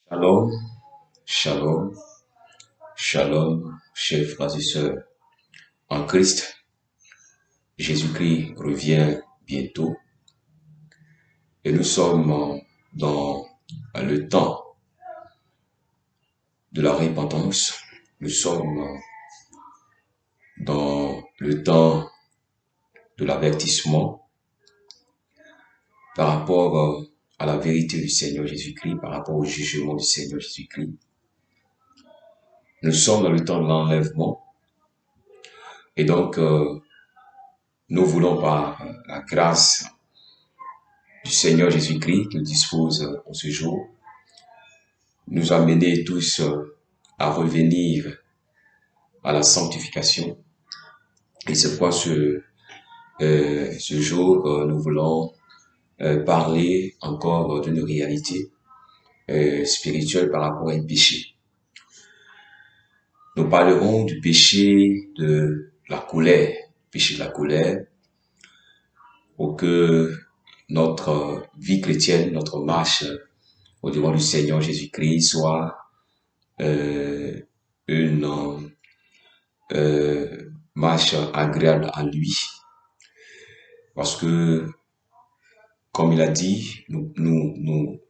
Shalom, shalom, shalom, chers frères et sœurs en Christ. Jésus-Christ revient bientôt et nous sommes dans le temps de la repentance. Nous sommes dans le temps de l'avertissement par rapport à la vérité du Seigneur Jésus-Christ, par rapport au jugement du Seigneur Jésus-Christ. Nous sommes dans le temps de l'enlèvement et donc nous voulons par la grâce du Seigneur Jésus-Christ qu'il dispose en ce jour, nous amener tous à revenir à la sanctification. Et c'est pourquoi ce jour, nous voulons parler encore d'une réalité spirituelle par rapport à un péché. Nous parlerons du péché de la colère, péché de la colère, pour que notre vie chrétienne, notre marche au devant du Seigneur Jésus-Christ soit une marche agréable à lui. Parce que, comme il a dit, nous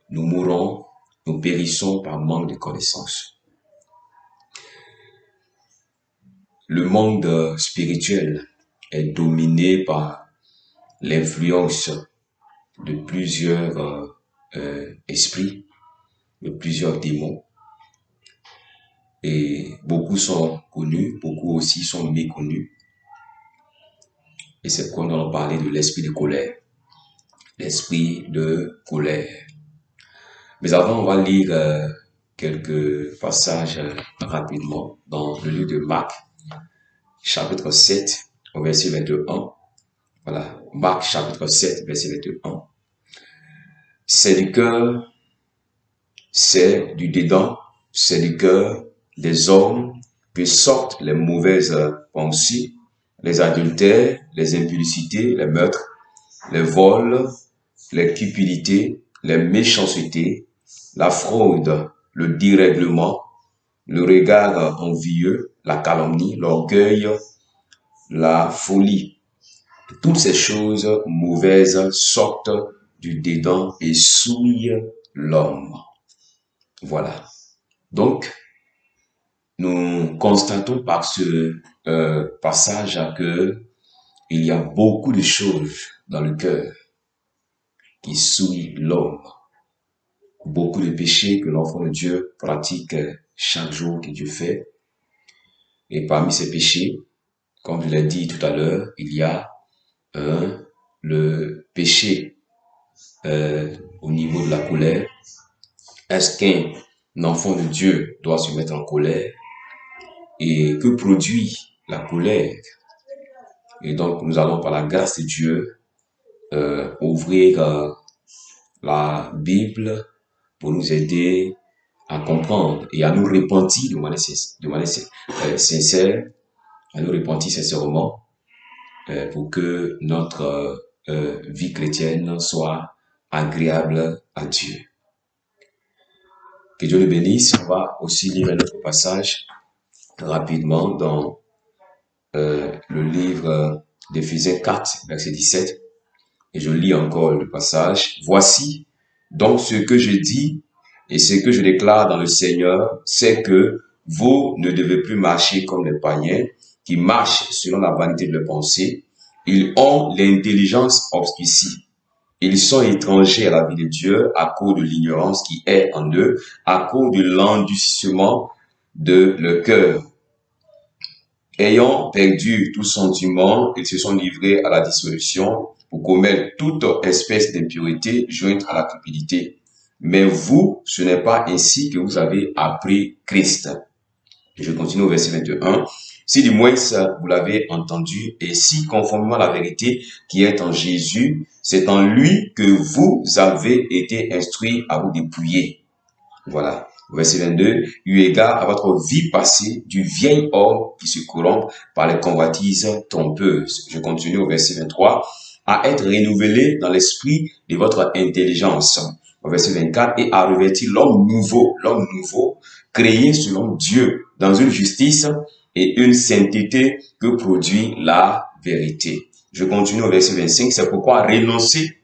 mourrons, nous périssons par manque de connaissance. Le monde spirituel est dominé par l'influence de plusieurs esprits, de plusieurs démons. Et beaucoup sont connus, beaucoup aussi sont méconnus. Et c'est pourquoi nous allons parler de l'esprit de colère. L'esprit de colère. Mais avant, on va lire quelques passages rapidement dans le livre de Marc, chapitre 7, au verset 21. Voilà, Marc, chapitre 7, verset 21. C'est du cœur, c'est du dedans, c'est du cœur des hommes que sortent les mauvaises pensées, les adultères, les impudicités, les meurtres, les vols, les cupidités, les méchancetés, la fraude, le dérèglement, le regard envieux, la calomnie, l'orgueil, la folie. Toutes ces choses mauvaises sortent du dedans et souillent l'homme. Voilà. Donc, nous constatons par ce passage que il y a beaucoup de choses dans le cœur qui souillent l'homme. Beaucoup de péchés que l'enfant de Dieu pratique chaque jour que Dieu fait. Et parmi ces péchés, comme je l'ai dit tout à l'heure, il y a le péché au niveau de la colère. Est-ce qu'un enfant de Dieu doit se mettre en colère? Et que produit la colère? Et donc, nous allons par la grâce de Dieu ouvrir la Bible pour nous aider à comprendre et à nous repentir de manière sincère, à nous repentir sincèrement pour que notre vie chrétienne soit agréable à Dieu. Que Dieu nous bénisse. On va aussi lire un autre passage rapidement dans le livre d'Éphésiens 4, verset 17. Et je lis encore le passage. Voici donc ce que je dis et ce que je déclare dans le Seigneur, c'est que vous ne devez plus marcher comme les païens qui marchent selon la vanité de leurs pensées. Ils ont l'intelligence obscurcie. Ils sont étrangers à la vie de Dieu à cause de l'ignorance qui est en eux, à cause de l'endurcissement de leur cœur. Ayant perdu tout sentiment, ils se sont livrés à la dissolution pour commettre toute espèce d'impureté jointe à la cupidité. Mais vous, ce n'est pas ainsi que vous avez appris Christ. Et je continue au verset 21. Si du moins vous l'avez entendu, et si conformément à la vérité qui est en Jésus, c'est en lui que vous avez été instruits à vous dépouiller. Voilà. Verset 22, eu égard à votre vie passée du vieil homme qui se corrompt par les convoitises trompeuses. Je continue au verset 23, à être renouvelé dans l'esprit de votre intelligence. au verset 24, et à revêtir l'homme nouveau, créé selon Dieu, dans une justice et une sainteté que produit la vérité. Je continue au verset 25, c'est pourquoi renoncez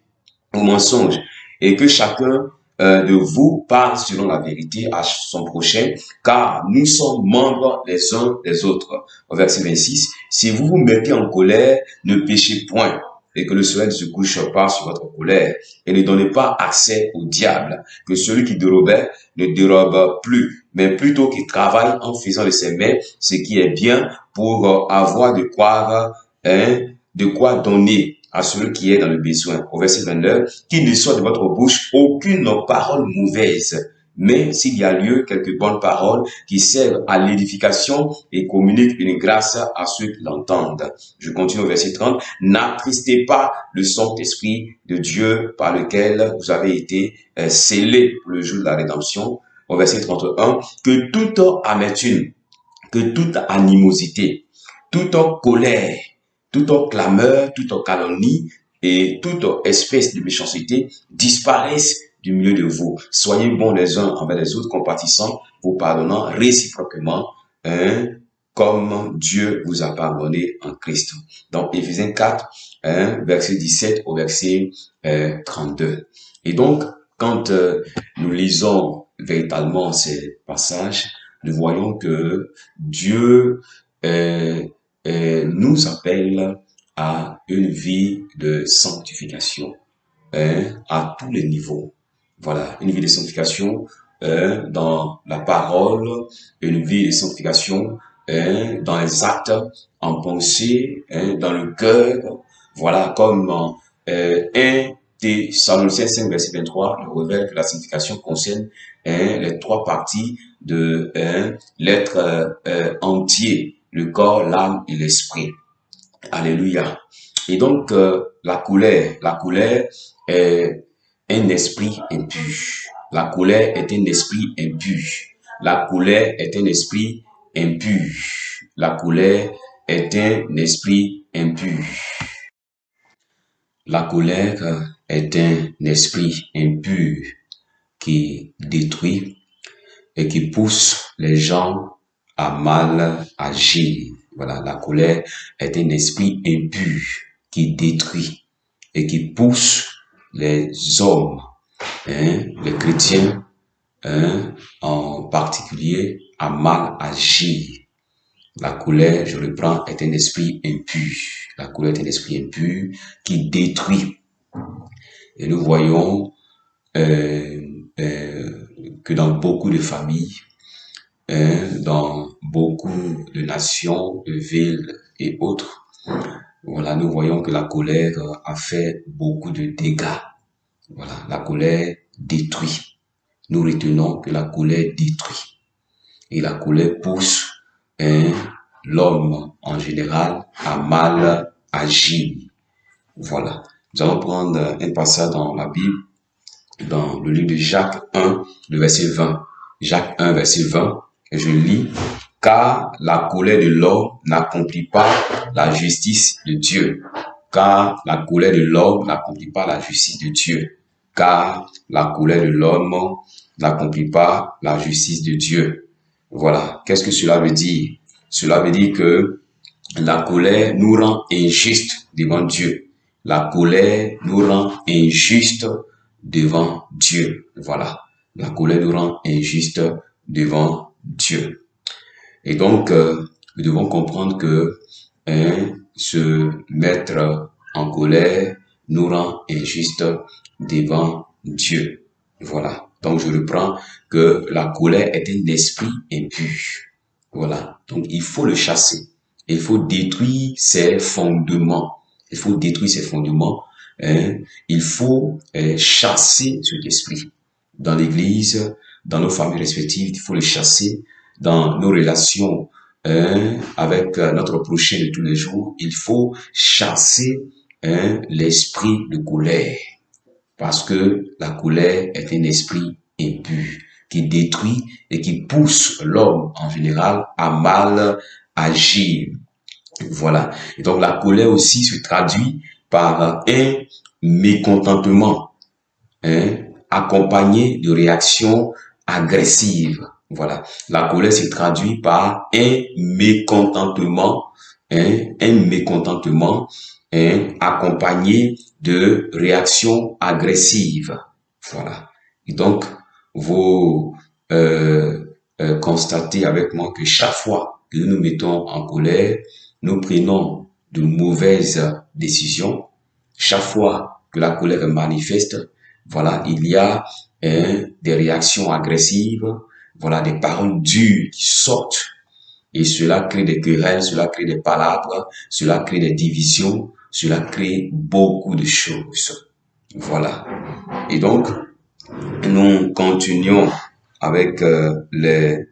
au mensonge et que chacun de vous parle selon la vérité à son prochain, car nous sommes membres les uns des autres. Au verset 26, si vous vous mettez en colère, ne péchez point, et que le soleil ne se couche pas sur votre colère, et ne donnez pas accès au diable, que celui qui dérobait ne dérobe plus, mais plutôt qu'il travaille en faisant de ses mains ce qui est bien pour avoir de quoi donner à celui qui est dans le besoin. Au verset 29, qu'il ne soit de votre bouche aucune parole mauvaise, mais s'il y a lieu, quelques bonnes paroles qui servent à l'édification et communiquent une grâce à ceux qui l'entendent. Je continue au verset 30. N'attristez pas le Saint-Esprit de Dieu par lequel vous avez été scellés pour le jour de la rédemption. Au verset 31, que toute amertume, que toute animosité, toute colère, toute clameur, toute calomnie et toute espèce de méchanceté disparaissent du milieu de vous. Soyez bons les uns envers les autres, compatissants, vous pardonnant réciproquement, comme Dieu vous a pardonné en Christ. Donc, Éphésiens 4, verset 17 au verset 32. Et donc, quand nous lisons véritablement ces passages, nous voyons que Dieu nous appelle à une vie de sanctification à tous les niveaux. Voilà, une vie de sanctification dans la parole, une vie de sanctification dans les actes, en pensée, dans le cœur. Voilà, comme 1 Thessaloniciens 5, verset 23, nous révèle que la sanctification concerne les trois parties de l'être entier, le corps, l'âme et l'esprit. Alléluia. Et donc, la colère est un esprit impur. La colère est un esprit impur. La colère est un esprit impur. La colère est un esprit impur. La colère est un esprit impur qui détruit et qui pousse les gens à mal agir. Voilà, la colère est un esprit impur qui détruit et qui pousse les hommes, les chrétiens en particulier, à mal agir. La colère, je reprends, est un esprit impur. La colère est un esprit impur qui détruit. Et nous voyons que dans beaucoup de familles, dans beaucoup de nations, de villes et autres, voilà, nous voyons que la colère a fait beaucoup de dégâts. Voilà, la colère détruit. Nous retenons que la colère détruit. Et la colère pousse l'homme en général à mal agir. Voilà. Nous allons prendre un passage dans la Bible, dans le livre de Jacques 1, le verset 20. Jacques 1, verset 20. Et je lis, car la colère de l'homme n'accomplit pas la justice de Dieu. Car la colère de l'homme n'accomplit pas la justice de Dieu. Car la colère de l'homme n'accomplit pas la justice de Dieu. Voilà. Qu'est-ce que cela veut dire? Cela veut dire que la colère nous rend injustes devant Dieu. La colère nous rend injustes devant Dieu. Voilà. La colère nous rend injustes devant Dieu. Et donc, nous devons comprendre que se mettre en colère nous rend injustes devant Dieu. Voilà. Donc, je reprends que la colère est un esprit impur. Voilà. Donc, il faut le chasser. Il faut détruire ses fondements. Il faut détruire ses fondements. Il faut chasser cet esprit. Dans l'église, dans nos familles respectives, il faut le chasser. Dans nos relations avec notre prochain de tous les jours, il faut chasser l'esprit de colère. Parce que la colère est un esprit impur qui détruit et qui pousse l'homme en général à mal agir. Voilà. Et donc la colère aussi se traduit par un mécontentement accompagnée de réactions agressives. Voilà. La colère se traduit par un mécontentement accompagné de réactions agressives. Voilà. Et donc, vous constatez avec moi que chaque fois que nous nous mettons en colère, nous prenons de mauvaises décisions. Chaque fois que la colère est manifeste, voilà, il y a des réactions agressives, voilà, des paroles dures qui sortent, et cela crée des querelles, cela crée des palabres, cela crée des divisions, cela crée beaucoup de choses. Voilà. Et donc, nous continuons avec les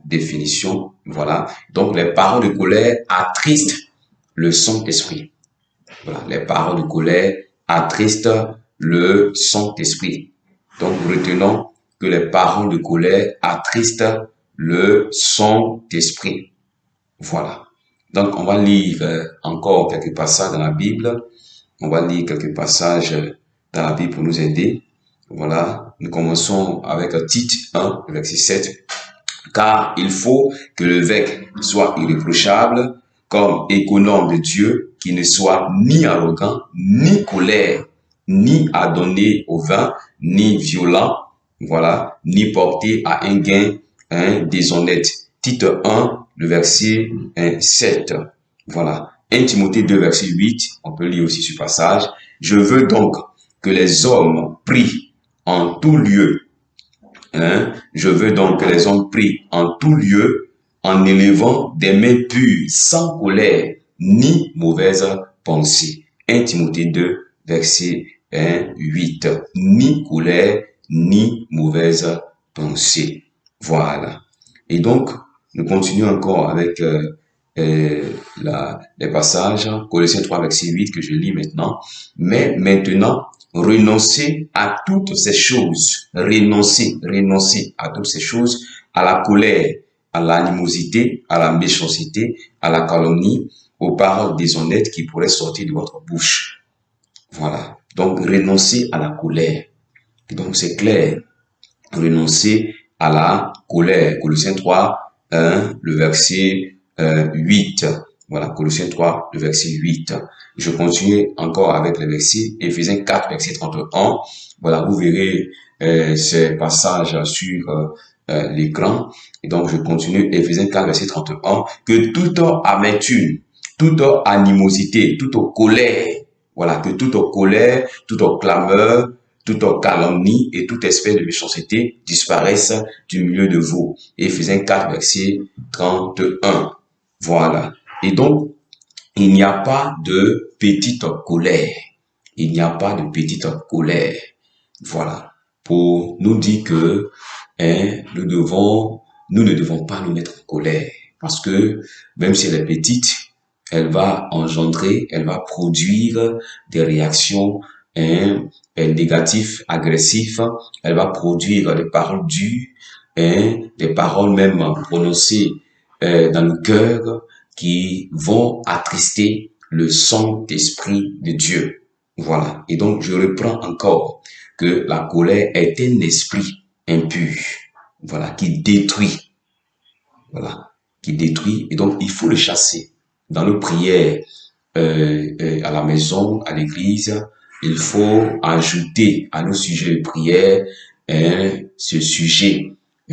définitions. Voilà. Donc, les paroles de colère attristent le Saint-Esprit. Voilà. Les paroles de colère attristent le Saint-Esprit. Donc, retenons que les paroles de colère attristent le Saint-Esprit. Voilà. Donc, on va lire encore quelques passages dans la Bible. On va lire quelques passages dans la Bible pour nous aider. Voilà. Nous commençons avec Tite 1, verset 7. Car il faut que l'évêque soit irréprochable, comme économe de Dieu, qui ne soit ni arrogant, ni colère, ni adonné au vin, ni violent, voilà, ni porté à un gain déshonnête. Tite 1, le verset 7. Voilà. 1 Timothée 2, verset 8, on peut lire aussi ce passage. Je veux donc que les hommes prient en tout lieu. Je veux donc que les hommes prient en tout lieu, en élevant des mains pures, sans colère, ni mauvaise pensée. 1 Timothée 2, verset 8. Ni colère, ni mauvaise pensée. Voilà. Et donc, nous continuons encore avec les passages, Colossiens 3, verset 8, que je lis maintenant. Mais maintenant, renoncez à toutes ces choses, renoncer à toutes ces choses, à la colère, à l'animosité, à la méchanceté, à la calomnie, aux paroles déshonnêtes qui pourraient sortir de votre bouche. Voilà. Donc, renoncer à la colère. Donc, c'est clair. Renoncer à la colère. Colossiens 3, le verset 8. Voilà, Colossiens 3, le verset 8. Je continue encore avec le verset Éphésiens 4, verset 31. Voilà, vous verrez ces passages sur l'écran. Et donc, je continue Éphésiens 4, verset 31. Que toute amertume, toute animosité, toute colère, voilà, que toute colère, toute clameur, toute calomnie et toute espèce de méchanceté disparaissent du milieu de vous. Éphésiens 4, verset 31. Voilà. Et donc, il n'y a pas de petite colère. Il n'y a pas de petite colère. Voilà. Pour nous dire que nous ne devons pas nous mettre en colère. Parce que même si elle est petite, elle va engendrer, elle va produire des réactions négatives, agressives. Elle va produire des paroles dures, des paroles même prononcées dans le cœur qui vont attrister le Saint-Esprit de Dieu. Voilà. Et donc, je reprends encore que la colère est un esprit impur. Voilà. Qui détruit. Voilà. Qui détruit. Et donc, il faut le chasser. Dans nos prières, à la maison, à l'église, il faut ajouter à nos sujets de prière ce sujet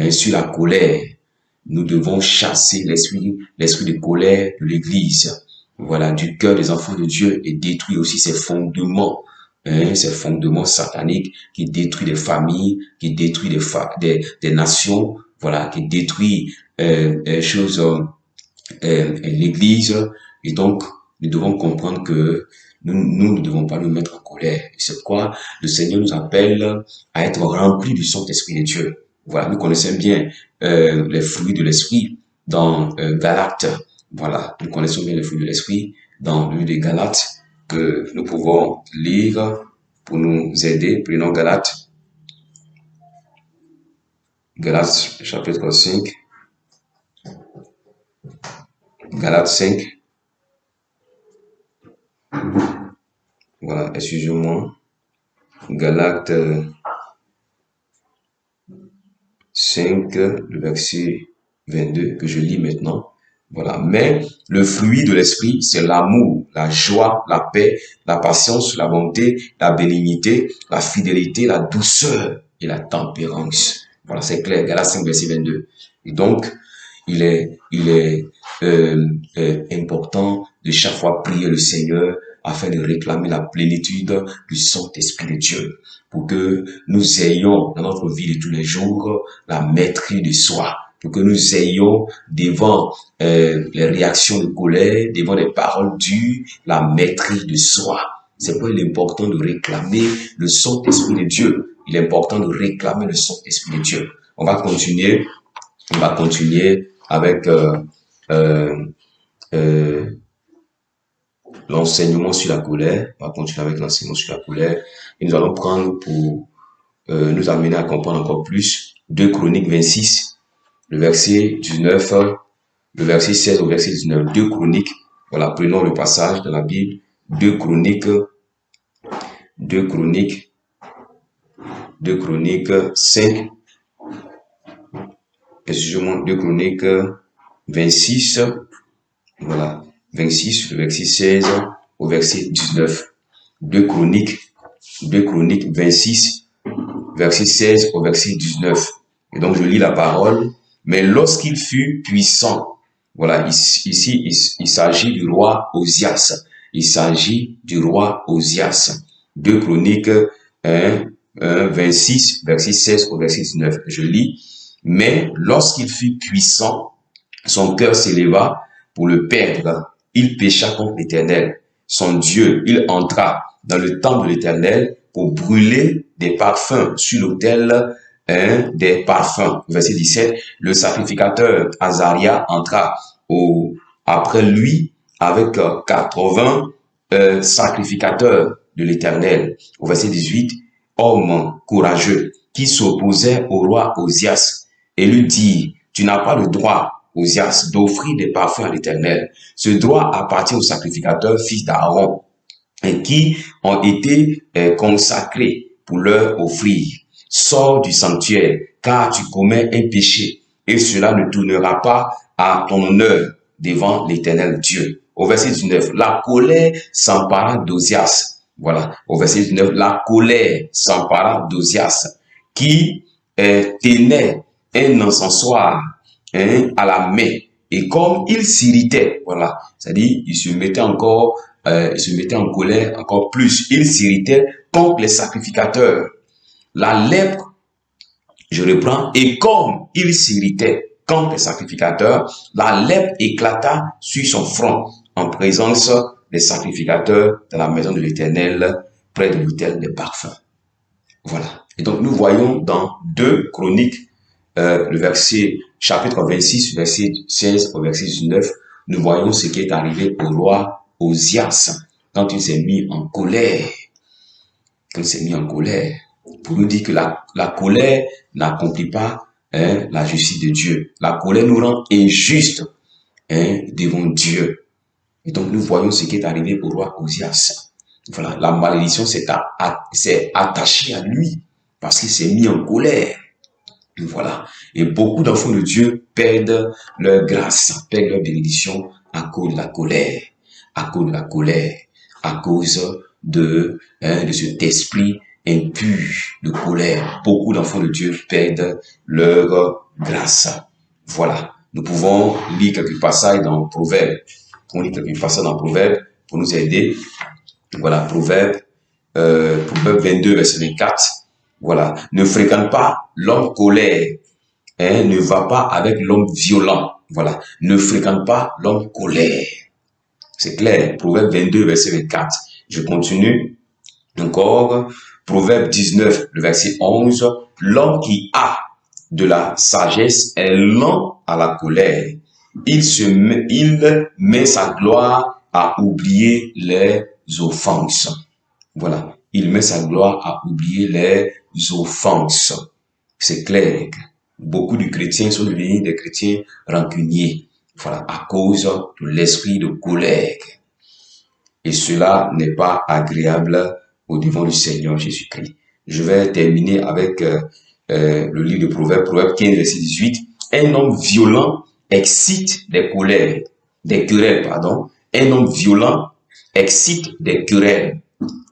sur la colère. Nous devons chasser l'esprit de colère de l'Église, voilà, du cœur des enfants de Dieu, et détruire aussi ces fondements sataniques qui détruisent des familles, qui détruisent des nations, voilà, qui détruisent l'Église. Et donc, nous devons comprendre que nous ne devons pas nous mettre en colère. C'est pourquoi le Seigneur nous appelle à être remplis du Saint-Esprit de Dieu. Voilà, nous connaissons bien les fruits de l'esprit dans Galates. Voilà, nous connaissons bien les fruits de l'esprit dans le livre de Galates que nous pouvons lire pour nous aider. Prenons Galates chapitre 5. Galates 5. Voilà, excusez-moi. Galates 5, le verset 22, que je lis maintenant. Voilà. Mais le fruit de l'esprit, c'est l'amour, la joie, la paix, la patience, la bonté, la bénignité, la fidélité, la douceur et la tempérance. Voilà, c'est clair. Galates 5, verset 22. Et donc, il est important de chaque fois prier le Seigneur afin de réclamer la plénitude du Saint-Esprit de Dieu, pour que nous ayons dans notre vie de tous les jours la maîtrise de soi, pour que nous ayons devant les réactions de colère, devant les paroles dures, la maîtrise de soi. C'est pourquoi il est important de réclamer le Saint-Esprit de Dieu. Il est important de réclamer le Saint-Esprit de Dieu. On va continuer avec l'enseignement sur la colère. On va continuer avec l'enseignement sur la colère. Et nous allons prendre pour nous amener à comprendre encore plus 2 Chroniques 26, le verset 19, le verset 16 au verset 19. 2 Chroniques, voilà, prenons le passage de la Bible. 2 Chroniques 5, excusez-moi, 2 Chroniques 26, voilà, 26, le verset 16 au verset 19. 2 Chroniques 26, verset 16 au verset 19. Et donc, je lis la parole. Mais lorsqu'il fut puissant, voilà, ici, il s'agit du roi Osias. Il s'agit du roi Osias. 2 Chroniques 26, verset 16 au verset 19. Je lis. Mais lorsqu'il fut puissant, son cœur s'éleva pour le perdre. Il pécha contre l'Éternel, son Dieu. Il entra dans le temple de l'Éternel pour brûler des parfums sur l'autel des parfums. Verset 17, le sacrificateur Azaria entra après lui avec 80 sacrificateurs de l'Éternel. Au verset 18, homme courageux qui s'opposait au roi Osias et lui dit, tu n'as pas le droit, Osias, d'offrir des parfums à l'Éternel. Ce droit appartient aux sacrificateurs, fils d'Aaron, qui ont été consacrés pour leur offrir. Sors du sanctuaire, car tu commets un péché, et cela ne tournera pas à ton honneur devant l'Éternel Dieu. Au verset 19, la colère s'empara d'Osias. Voilà, au verset 19, la colère s'empara d'Osias, qui tenait un encensoir à la main. Et comme il s'irritait, voilà, c'est-à-dire il se mettait en colère encore plus. Il s'irritait contre les sacrificateurs. La lèpre, je reprends, et comme il s'irritait contre les sacrificateurs, la lèpre éclata sur son front en présence des sacrificateurs dans la maison de l'Éternel, près de l'autel des parfums. Voilà. Et donc nous voyons dans 2 Chroniques, chapitre 26, verset 16 au verset 19, nous voyons ce qui est arrivé au roi Osias quand il s'est mis en colère. Pour nous dire que la colère n'accomplit pas la justice de Dieu. La colère nous rend injustes devant Dieu. Et donc nous voyons ce qui est arrivé au roi Osias. Voilà, la malédiction s'est attachée à lui parce qu'il s'est mis en colère. Voilà. Et beaucoup d'enfants de Dieu perdent leur grâce, perdent leur bénédiction à cause de la colère, à cause de cet esprit impur de colère. Beaucoup d'enfants de Dieu perdent leur grâce. Voilà. Nous pouvons lire quelques passages dans Proverbes. On lit quelques passages dans Proverbes pour nous aider. Voilà, Proverbe 22, verset 24. Voilà, ne fréquente pas l'homme colère, ne va pas avec l'homme violent. Voilà, ne fréquente pas l'homme colère. C'est clair, Proverbe 22, verset 24. Je continue encore. Proverbe 19, le verset 11. L'homme qui a de la sagesse est lent à la colère. Il met sa gloire à oublier les offenses. Voilà, il met sa gloire à oublier les offenses. C'est clair. Beaucoup de chrétiens sont devenus des chrétiens rancuniers. Voilà, à cause de l'esprit de colère. Et cela n'est pas agréable au devant du Seigneur Jésus-Christ. Je vais terminer avec le livre de Proverbes, Proverbes 15, verset 18, un homme violent excite des colères, des querelles, pardon. Un homme violent excite des querelles,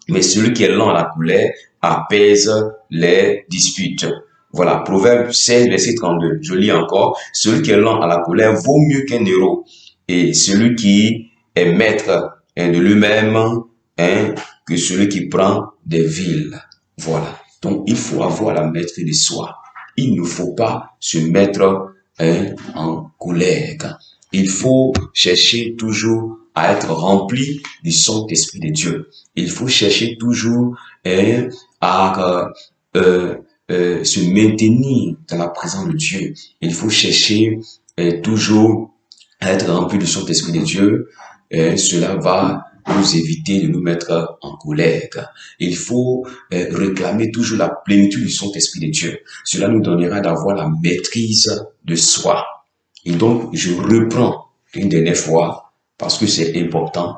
mais celui qui est lent à la colère apaise les disputes. Voilà, Proverbe 16, verset 32. Je lis encore. Celui qui est lent à la colère vaut mieux qu'un héros. Et celui qui est maître de lui-même que celui qui prend des villes. Voilà. Donc, il faut avoir la maîtrise de soi. Il ne faut pas se mettre en colère. Il faut chercher toujours à être rempli du Saint-Esprit de Dieu. Il faut chercher toujours à se maintenir dans la présence de Dieu. Il faut chercher toujours à être rempli du Saint-Esprit de Dieu. Cela va nous éviter de nous mettre en colère. Il faut réclamer toujours la plénitude du Saint-Esprit de Dieu. Cela nous donnera d'avoir la maîtrise de soi. Et donc, je reprends une dernière fois, parce que c'est important.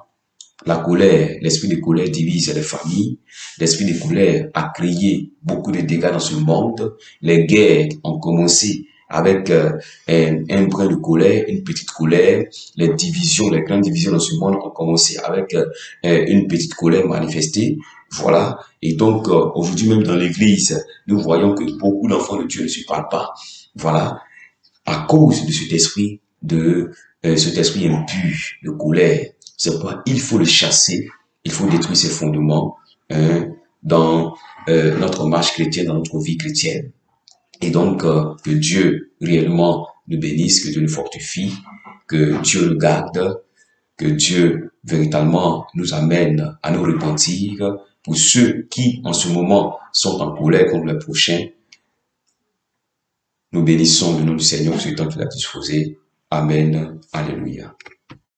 La colère, l'esprit de colère divise les familles. L'esprit de colère a créé beaucoup de dégâts dans ce monde. Les guerres ont commencé avec un brin de colère, une petite colère. Les divisions, les grandes divisions dans ce monde ont commencé avec une petite colère manifestée. Voilà. Et donc, aujourd'hui même dans l'église, nous voyons que beaucoup d'enfants de Dieu ne se parlent pas. Voilà. À cause de cet esprit impur de colère. C'est pourquoi il faut le chasser, il faut détruire ses fondements dans notre marche chrétienne, dans notre vie chrétienne. Et donc, que Dieu réellement nous bénisse, que Dieu nous fortifie, que Dieu nous garde, que Dieu véritablement nous amène à nous repentir. Pour ceux qui, en ce moment, sont en colère contre le prochain, nous bénissons le nom du Seigneur, ce temps qu'il a disposé. Amen. Alléluia.